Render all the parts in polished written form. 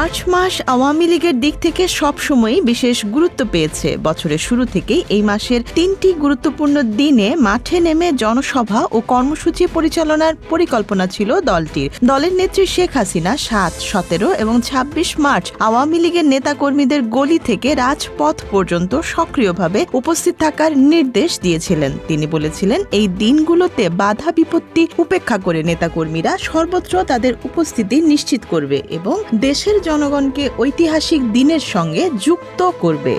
March মাস আওয়ামী লীগের দিক থেকে সবসময়ই বিশেষ গুরুত্ব পেয়েছে। বছরের শুরু থেকেই এই মাসের ৩টি গুরুত্বপূর্ণ দিনে মাঠে নেমে জনসভা ও কর্মসূচি পরিচালনার পরিকল্পনা ছিল দলটির। দলের নেত্রী শেখ হাসিনা ৭, ১৭ এবং ২৬ মার্চ আওয়ামী লীগের নেতাকর্মীদের গলি থেকে রাজপথ পর্যন্ত সক্রিয়ভাবে উপস্থিত থাকার নির্দেশ দিয়েছিলেন। তিনি বলেছিলেন, এই দিনগুলোতে বাধা বিপত্তি উপেক্ষা করে নেতাকর্মীরা সর্বত্র তাদের উপস্থিতি নিশ্চিত করবে এবং দেশের জনগণকে ঐতিহাসিক দিনের সঙ্গে যুক্ত করবে।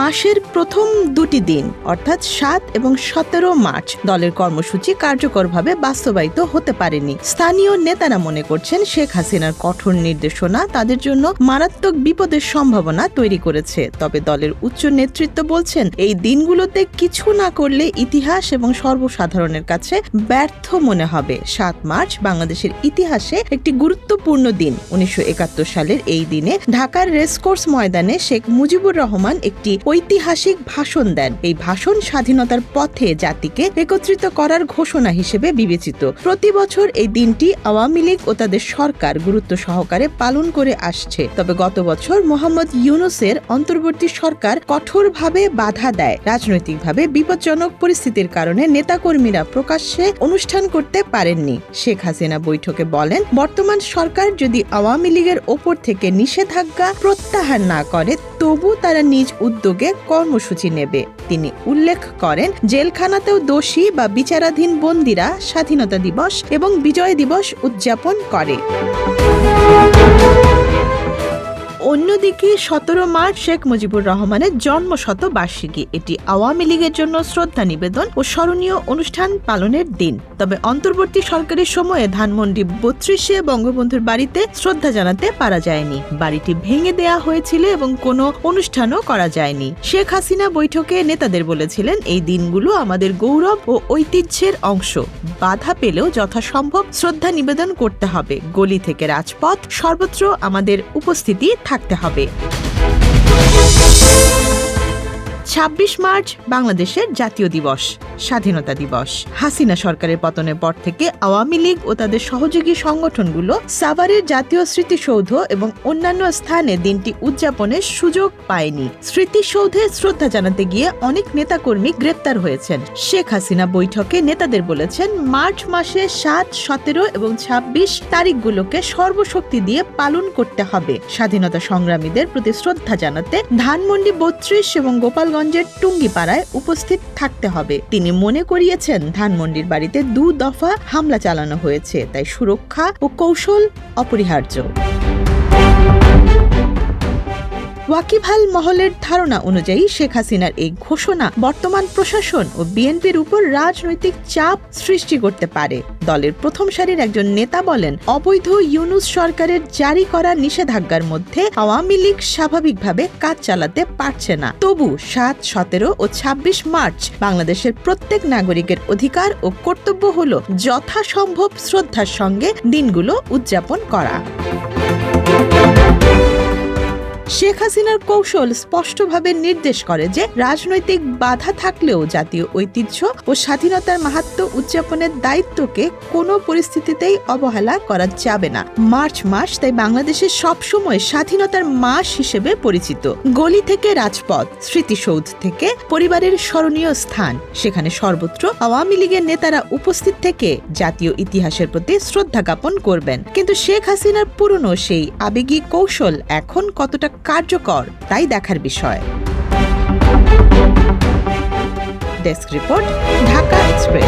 মাসের প্রথম দুটি দিন অর্থাৎ ৭ এবং ১৭ মার্চ দলের কর্মসূচি কার্যকরভাবে বাস্তবায়িত হতে পারেনি। স্থানীয় নেতারা মনে করছেন, শেখ হাসিনার কঠোর নির্দেশনা তাদের জন্য মারাত্মক বিপদের সম্ভাবনা তৈরি করেছে। তবে দলের উচ্চ নেতৃত্ব বলছেন, এই দিনগুলোতে কিছু না করলে ইতিহাস এবং সর্বসাধারণের কাছে ব্যর্থ মনে হবে। ৭ মার্চ বাংলাদেশের ইতিহাসে একটি গুরুত্বপূর্ণ দিন। ১৯৭১ সালের এই দিনে ঢাকার রেসকোর্স ময়দানে শেখ মুজিবুর রহমান একটি ঐতিহাসিক ভাষণ দেন। এই ভাষণ স্বাধীনতার পথে জাতিকে একত্রিত করার ঘোষণা হিসেবে বিবেচিত। প্রতি বছর এই দিনটি আওয়ামী লীগ ও তাদের সরকার গুরুত্ব সহকারে পালন করে আসছে। তবে গত বছর মোহাম্মদ ইউনূসের অন্তর্বর্তী সরকার কঠোরভাবে বাধা দেয়। রাজনৈতিকভাবে বিপজ্জনক পরিস্থিতির কারণে নেতাকর্মীরা প্রকাশ্যে অনুষ্ঠান করতে পারেননি। শেখ হাসিনা বৈঠকে বলেন, বর্তমান সরকার যদি আওয়ামী লীগের ওপর থেকে নিষেধাজ্ঞা প্রত্যাহার না করে তবু তারা নিজ উদ্যোগে কর্মসূচি নেবে। তিনি উল্লেখ করেন, জেলখানাতেও দোষী বা বিচারাধীন বন্দীরা স্বাধীনতা দিবস এবং বিজয় দিবস উদযাপন করে। অন্যদিকে ১৭ মার্চ শেখ মুজিবুর রহমানের জন্মশতবার্ষিকী। এটি আওয়ামী লীগের জন্য শ্রদ্ধা নিবেদন ও স্মরণীয় অনুষ্ঠান পালনের দিন। তবে অন্তর্বর্তী সরকারের সময়ে ধানমন্ডি ৩২-এ বঙ্গবন্ধুর বাড়িতে শ্রদ্ধা জানাতে পারা যায়নি। বাড়িটি ভেঙে দেয়া হয়েছিল এবং কোনো অনুষ্ঠানও করা যায়নি। শেখ হাসিনা বৈঠকে নেতাদের বলেছিলেন, এই দিনগুলো আমাদের গৌরব ও ঐতিহ্যের অংশ। বাধা পেলেও যথাসম্ভব শ্রদ্ধা নিবেদন করতে হবে। গলি থেকে রাজপথ সর্বত্র আমাদের উপস্থিতি থাকতে হবে। ২৬ মার্চ বাংলাদেশের জাতীয় দিবস, স্বাধীনতা দিবস। হাসিনা সরকারের পতনের পর থেকে আওয়ামী লীগ ও তাদের সহযোগী সংগঠনগুলো সাভারের জাতীয় স্মৃতিসৌধ এবং অন্যান্য স্থানে দিনটি উদযাপনের সুযোগ পায়নি। স্মৃতিসৌধে শ্রদ্ধা জানাতে গিয়ে অনেক নেতাকর্মী গ্রেপ্তার হয়েছেন। শেখ হাসিনা বৈঠকে নেতাদের বলেছেন, মার্চ মাসে ৭, ১৭ এবং ২৬ তারিখগুলোকে সর্বশক্তি দিয়ে পালন করতে হবে। স্বাধীনতা সংগ্রামীদের প্রতি শ্রদ্ধা জানাতে ধানমন্ডি ৩২ এবং গোপালগঞ্জের টুঙ্গিপাড়ায় উপস্থিত থাকতে হবে। তিনি মনে করিয়েছেন, ধানমন্ডির বাড়িতে ২ দফা হামলা চালানো হয়েছে, তাই সুরক্ষা ও কৌশল অপরিহার্য। ওয়াকিবহাল মহলের ধারণা অনুযায়ী শেখ হাসিনার এই ঘোষণা বর্তমান প্রশাসন ও বিএনপির উপর রাজনৈতিক চাপ সৃষ্টি করতে পারে। দলের প্রথম সারির একজন নেতা বলেন, অবৈধ ইউনূস সরকারের জারি করা নিষেধাজ্ঞার মধ্যে আওয়ামী লীগ স্বাভাবিকভাবে কাজ চালাতে পারছে না। তবু ৭, ১৭ ও ২৬ মার্চ বাংলাদেশের প্রত্যেক নাগরিকের অধিকার ও কর্তব্য হল যথাসম্ভব শ্রদ্ধার সঙ্গে দিনগুলো উদযাপন করা। শেখ হাসিনার কৌশল স্পষ্টভাবে নির্দেশ করে যে রাজনৈতিক বাধা থাকলেও জাতীয় ঐতিহ্য ও স্বাধীনতার মাহাত্ম্য উদযাপনের দায়িত্বকে কোনো পরিস্থিতিতেই অবহেলা করা যাবে না। মার্চ মাস তাই বাংলাদেশের সবসময় স্বাধীনতার মাস হিসেবে পরিচিত। গলি থেকে রাজপথ, স্মৃতিসৌধ থেকে পরিবারের স্মরণীয় স্থান, সেখানে সর্বত্র আওয়ামী লীগের নেতারা উপস্থিত থেকে জাতীয় ইতিহাসের প্রতি শ্রদ্ধা জ্ঞাপন করবেন। কিন্তু শেখ হাসিনার পুরনো সেই আবেগী কৌশল এখন কতটা কার্যকর তাই দেখার বিষয়। Desk report, Dhaka express.